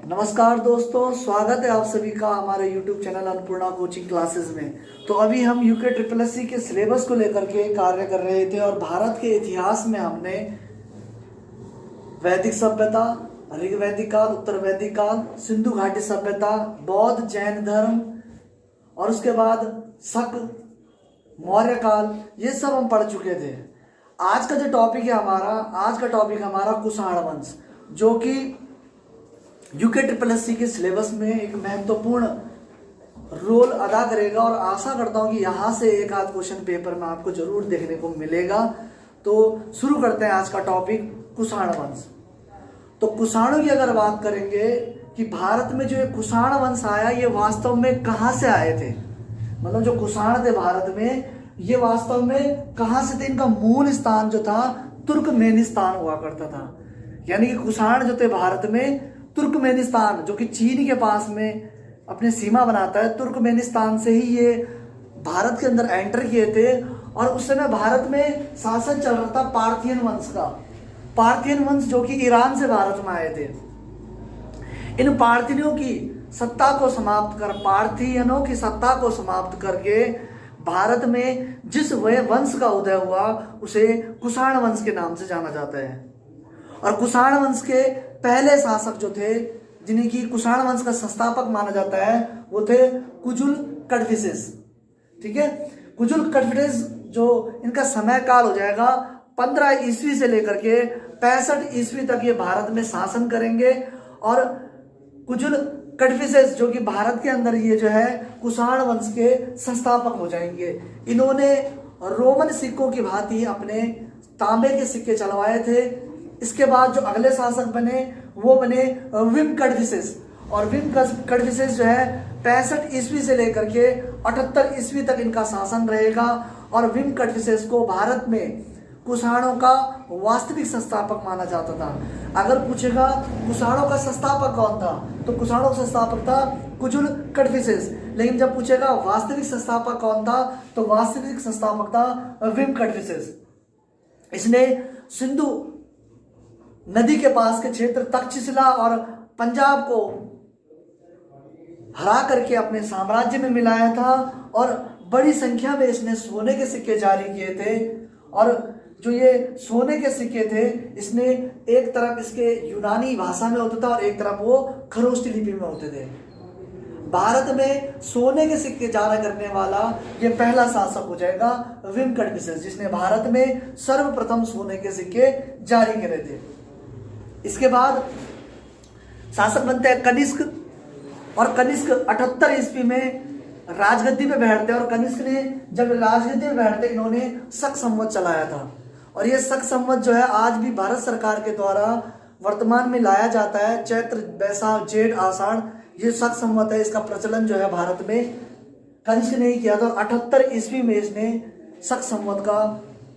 नमस्कार दोस्तों, स्वागत है आप सभी का हमारे YouTube channel Annapurna coaching classes में। तो अभी हम यूके ट्रिपल एस सी के सिलेबस को लेकर के कार्य कर रहे थे और भारत के इतिहास में हमने वैदिक सभ्यता, ऋग्वैदिक काल, उत्तर वैदिक काल, सिंधु घाटी सभ्यता, बौद्ध जैन धर्म और उसके बाद शक, मौर्य काल, ये सब हम पढ़ चुके थे। आज का जो टॉपिक है हमारा कुषाण वंश, जो कि यूके ट्रिपल एस सी के सिलेबस में एक महत्वपूर्ण रोल अदा करेगा और आशा करता हूं कि यहाँ से एक आध क्वेश्चन पेपर में आपको जरूर देखने को मिलेगा। तो शुरू करते हैं आज का टॉपिक, कुषाण वंश। तो कुषाणों की अगर बात करेंगे कि भारत में जो ये कुषाण वंश आया, ये वास्तव में कहाँ से आए थे, मतलब जो कुषाण थे भारत में, ये वास्तव में कहाँ से थे। इनका मूल स्थान जो था तुर्कमेनिस्तान हुआ करता था। यानी कि कुषाण जो थे भारत में, तुर्कमेनिस्तान जो कि चीन के पास में अपनी सीमा बनाता है, तुर्कमेनिस्तान से ही ये भारत के अंदर एंटर किए थे। और उस समय भारत में शासन चल रहा था पार्थियन वंश का। पार्थियन वंश जो कि ईरान से भारत में आए थे। इन पार्थियनों की सत्ता को समाप्त करके भारत में जिस वंश का उदय हुआ उसे कुषाण वंश के नाम से जाना जाता है। और कुषाण वंश के पहले शासक जो थे, जिन्हें की कुषाण वंश का संस्थापक माना जाता है, वो थे कुजुल कड़फिसेस। ठीक है, कुजुल कड़फिसेस जो इनका समय काल हो जाएगा 15 ईस्वी से लेकर के 65 ईस्वी तक ये भारत में शासन करेंगे। और कुजुल कड़फिसेस जो कि भारत के अंदर ये जो है कुषाण वंश के संस्थापक हो जाएंगे। इन्होंने रोमन सिक्कों की भांति अपने तांबे के सिक्के चलवाए थे। इसके बाद जो अगले शासक बने वो बने विम कड़फिसेस। और विम कड़फिसेस जो है 65 ईस्वी से लेकर के 78 ईस्वी तक इनका शासन रहेगा। और विम कड़फिसेस को भारत में कुषाणों का वास्तविक संस्थापक माना जाता था। अगर पूछेगा कुषाणों का संस्थापक कौन था, तो कुषाणों का संस्थापक था कुजुल कड़फिसेस। लेकिन जब पूछेगा वास्तविक संस्थापक कौन था, तो वास्तविक संस्थापक था विम कड़फिसेस। इसने सिंधु नदी के पास के क्षेत्र तक्षशिला और पंजाब को हरा करके अपने साम्राज्य में मिलाया था। और बड़ी संख्या में इसने सोने के सिक्के जारी किए थे। और जो ये सोने के सिक्के थे, इसने एक तरफ इसके यूनानी भाषा में होता था और एक तरफ वो खरोष्टी लिपि में होते थे। भारत में सोने के सिक्के जारी करने वाला ये पहला शासक हो जाएगा विम कड़फिसेस, जिसने भारत में सर्वप्रथम सोने के सिक्के जारी करे थे। इसके बाद शासक बनते हैं कनिष्क। और कनिष्क 78 ईस्वी में राजगद्दी पे बैठते हैं। और कनिष्क ने जब राजगद्दी पे बैठते, इन्होंने शक संवत चलाया था। और ये शक संवत जो है आज भी भारत सरकार के द्वारा वर्तमान में लाया जाता है। चैत्र, बैसाख, जेठ, आषाढ़, ये शक संवत है। इसका प्रचलन जो है भारत में कनिष्क ने ही किया था। और 78 ईस्वी में इसने शक संवत का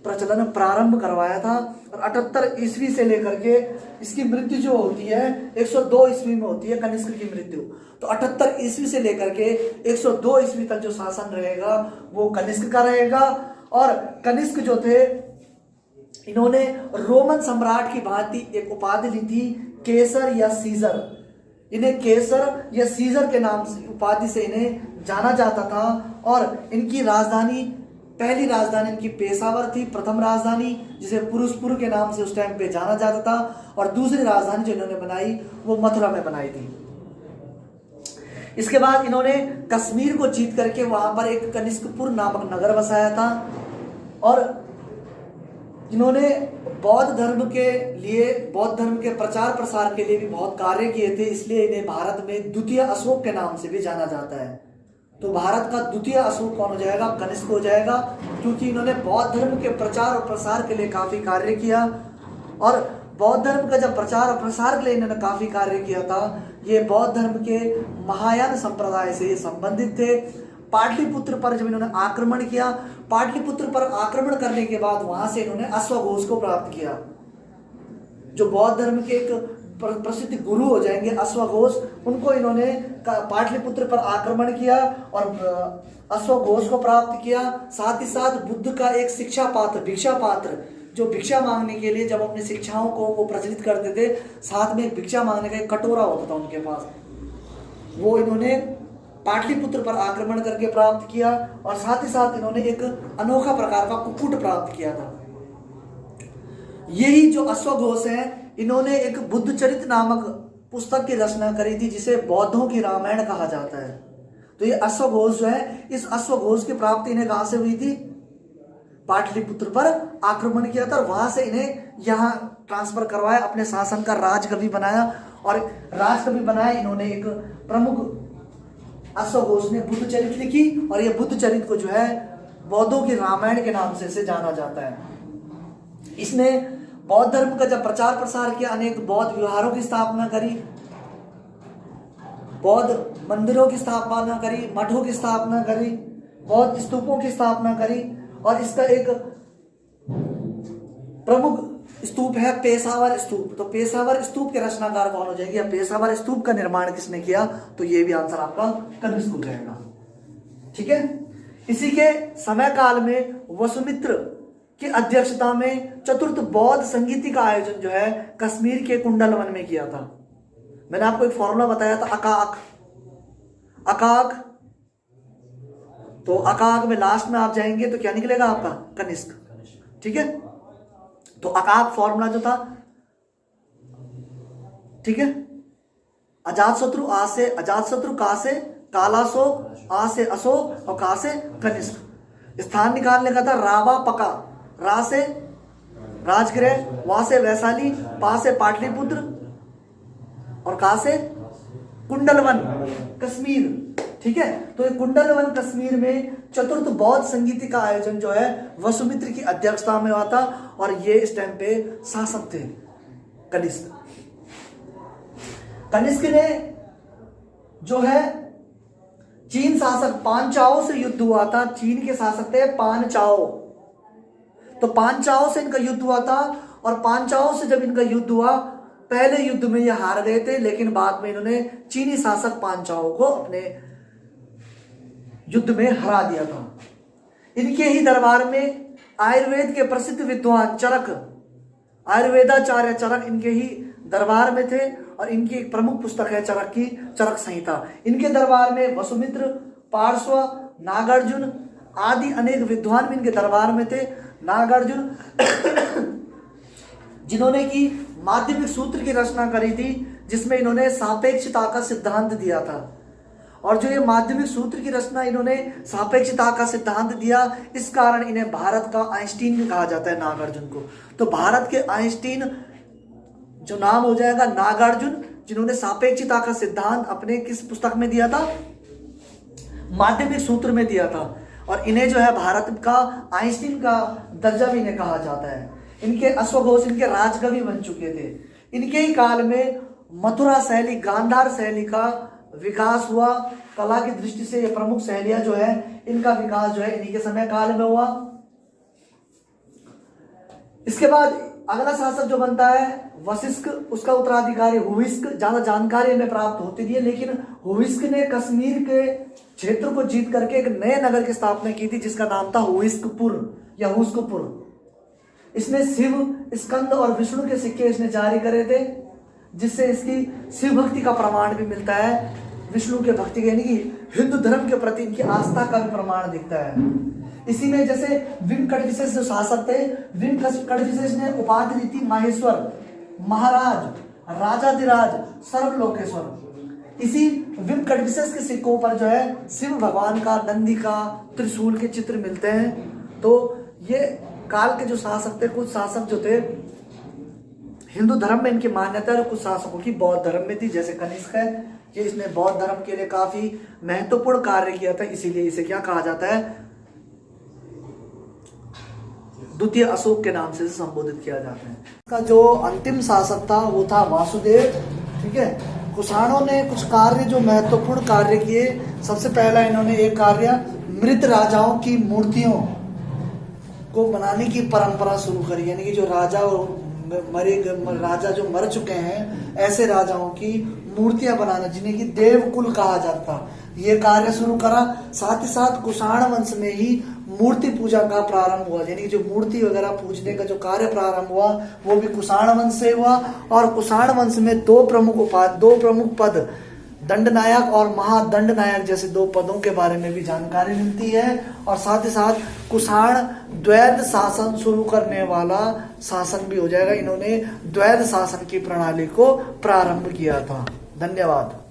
प्रचलन प्रारंभ करवाया था। और 78 ईस्वी से लेकर के इसकी मृत्यु जो होती है 102 ईस्वी में होती है कनिष्क की मृत्यु। तो 78 ईस्वी से लेकर के 102 ईस्वी तक जो शासन रहेगा वो कनिष्क का रहेगा। और कनिष्क जो थे, इन्होंने रोमन सम्राट की भांति एक उपाधि ली थी, केसर या सीजर। इन्हें केसर या सीजर के नाम से, उपाधि से इन्हें जाना जाता था। और इनकी राजधानी, पहली राजधानी इनकी पेशावर थी, प्रथम राजधानी, जिसे पुरुषपुर के नाम से उस टाइम पे जाना जाता था। और दूसरी राजधानी जो इन्होंने बनाई वो मथुरा में बनाई थी। इसके बाद इन्होंने कश्मीर को जीत करके वहां पर एक कनिष्कपुर नामक नगर बसाया था। और इन्होंने बौद्ध धर्म के प्रचार प्रसार के लिए भी बहुत कार्य किए थे। इसलिए इन्हें भारत में द्वितीय अशोक के नाम से भी जाना जाता है। तो भारत का द्वितीय अशोक कौन हो जाएगा? कनिष्क हो जाएगा, क्योंकि इन्होंने बौद्ध धर्म के प्रचार और प्रसार के लिए काफी कार्य किया। और बौद्ध धर्म का जब प्रचार और प्रसार के लिए इन्होंने काफी कार्य किया था, ये बौद्ध धर्म के महायान संप्रदाय से ये संबंधित थे। पाटलिपुत्र पर जब इन्होंने आक्रमण किया, पाटलिपुत्र पर आक्रमण करने के बाद वहां से इन्होंने अश्वघोष को प्राप्त किया, जो बौद्ध धर्म के एक प्रसिद्ध गुरु हो जाएंगे अश्वघोष। उनको इन्होंने पाटलिपुत्र पर आक्रमण किया और अश्वघोष को प्राप्त किया। साथ ही साथ बुद्ध का एक शिक्षा पात्र, भिक्षा पात्र जो भिक्षा मांगने के लिए जब अपनी शिक्षाओं को वो प्रचलित करते थे, साथ में एक भिक्षा मांगने का एक कटोरा होता था उनके पास, वो इन्होंने पाटलिपुत्र पर आक्रमण करके प्राप्त किया। और साथ ही साथ इन्होंने एक अनोखा प्रकार का कुक्कुट प्राप्त किया था। यही जो अश्वघोष है, इन्होंने एक बुद्ध चरित नामक पुस्तक की रचना करी थी, जिसे बौद्धों की रामायण कहा जाता है। तो ये अश्वघोष जो है, इस अश्वघोष की प्राप्ति इन्हें कहां से हुई थी? पाटलिपुत्र पर आक्रमण किया था और वहां से इन्हें यहाँ ट्रांसफर करवाया, अपने शासन का राजकवि बनाया। और राजकवि बनाया इन्होंने एक प्रमुख अश्वघोष ने बुद्ध चरित लिखी, और ये बुद्ध चरित को जो है बौद्धों की रामायण के नाम से इसे जाना जाता है। इसने बौद्ध धर्म का जब प्रचार प्रसार किया, अनेक बौद्ध विहारों की स्थापना करी, बौद्ध मंदिरों की स्थापना करी, मठों की स्थापना करी, बौद्ध स्तूपों की स्थापना करी। और इसका एक प्रमुख स्तूप है पेशावर स्तूप। तो पेशावर स्तूप के रचनाकार कौन हो जाएगी? पेशावर स्तूप का निर्माण किसने किया? तो ये भी आंसर आपका कनिष्क हो जाएगा। ठीक है। इसी के समय काल में वसुमित्र की अध्यक्षता में चतुर्थ बौद्ध संगीति का आयोजन जो है कश्मीर के कुंडलवन में किया था। मैंने आपको एक फॉर्मूला बताया था, अकाक। अकाक, तो अकाक में लास्ट में आप जाएंगे तो क्या निकलेगा आपका? कनिष्क। ठीक है। तो अकाक फॉर्मूला जो था, ठीक है, अजातशत्रु आ से अजातशत्रु, का से कालाशोक, आ से अशोक और का से कनिष्क। स्थान निकालने का था रावा पका, रा से राजगृह, वा से वैशाली, पा से पाटलिपुत्र और का से कुंडलवन कश्मीर। ठीक है। तो ये कुंडलवन कश्मीर में चतुर्थ बौद्ध संगीति का आयोजन जो है वसुमित्र की अध्यक्षता में हुआ था, और ये इस टाइम पे शासक थे कनिष्क। कनिष्क ने जो है चीन शासक पांचाओं से युद्ध हुआ था। चीन के शासक थे पांचाओ। तो पांचाओं से इनका युद्ध हुआ था, और पांचाओं से जब इनका युद्ध हुआ, पहले युद्ध में ये हार गए थे, लेकिन बाद में इन्होंने चीनी शासक पांचाओं को अपने युद्ध में हरा दिया था। इनके ही दरबार में आयुर्वेद के प्रसिद्ध विद्वान चरक, आयुर्वेदाचार्य चरक इनके ही दरबार में थे, और इनकी एक प्रमुख पुस्तक है चरक की चरक संहिता। इनके दरबार में वसुमित्र, पार्श्व, नागार्जुन आदि अनेक विद्वान भी इनके दरबार में थे। नागार्जुन जिन्होंने की माध्यमिक सूत्र की रचना करी थी, जिसमें इन्होंने सापेक्षता का सिद्धांत दिया था। और जो ये माध्यमिक सूत्र की रचना इन्होंने सापेक्षता का सिद्धांत दिया, इस कारण इन्हें भारत का आइंस्टीन भी कहा जाता है, नागार्जुन को। तो भारत के आइंस्टीन जो नाम हो जाएगा नागार्जुन, जिन्होंने सापेक्षता का सिद्धांत अपने किस पुस्तक में दिया था? माध्यमिक सूत्र में दिया था। और इन्हें जो है भारत का आइंस्टीन का दर्जा भी इन्हें कहा जाता है। इनके अश्वघोष इनके राजकवि बन चुके थे। इनके ही काल में मथुरा शैली, गांधार शैली का विकास हुआ। कला की दृष्टि से ये प्रमुख शैलियां जो है, इनका विकास जो है इन्हीं के समय काल में हुआ। इसके बाद अगला शासक जो बनता है वशिष्ठ, उसका उत्तराधिकारी हुविस्क। ज्यादा जानकारी हमें प्राप्त होती नहीं है, लेकिन हुविस्क ने कश्मीर के क्षेत्र को जीत करके एक नए नगर की स्थापना की थी, जिसका नाम था हुविस्कपुर या हुस्कपुर। इसने शिव, स्कंद और विष्णु के सिक्के इसने जारी करे थे, जिससे इसकी शिव भक्ति का प्रमाण भी मिलता है। विष्णु के भक्ति यानी कि हिंदू धर्म के प्रति इनकी आस्था का भी प्रमाण दिखता है। इसी में जैसे विन कटविशेष जो शासक थे, विन कटविशेष ने उपाधि दी थी माहेश्वर, महाराज, राजाधिराज, सर्वलोकेश्वर। इसी विन कटविशेष के सिक्कों पर जो है शिव भगवान का, नंदी का, त्रिशूल के चित्र मिलते हैं। तो ये काल के जो शासक थे, कुछ शासक जो थे हिंदू धर्म में इनकी मान्यता है, और कुछ शासकों की बौद्ध धर्म में थी, जैसे कनिष्क है, ये इसने बौद्ध धर्म के लिए काफी महत्वपूर्ण कार्य किया था, इसीलिए इसे क्या कहा जाता है? द्वितीय अशोक के नाम से संबोधित किया जाता है। इसका जो अंतिम शासक था वो था वासुदेव। ठीक है। कुषाणों ने कुछ कार्य जो महत्वपूर्ण कार्य किए। सबसे पहला इन्होंने एक कार्य मृत राजाओं की मूर्तियों को बनाने की परंपरा शुरू करी, यानी कि जो राजा जो मर चुके हैं, ऐसे राजाओं की मूर्तियां बनाना, जिन्हें कि देवकुल कहा जाता था, ये कार्य शुरू करा। साथ ही साथ कुषाण वंश में ही मूर्ति पूजा का प्रारंभ हुआ, यानी जो मूर्ति वगैरह पूजने का जो कार्य प्रारंभ हुआ वो भी कुषाण वंश से हुआ। और कुषाण वंश में दो प्रमुख पद, दंडनायक और महादंडनायक जैसे दो पदों के बारे में भी जानकारी मिलती है। और साथ ही साथ कुषाण द्वैत शासन शुरू करने वाला शासन भी हो जाएगा। इन्होंने द्वैत शासन की प्रणाली को प्रारंभ किया था। धन्यवाद।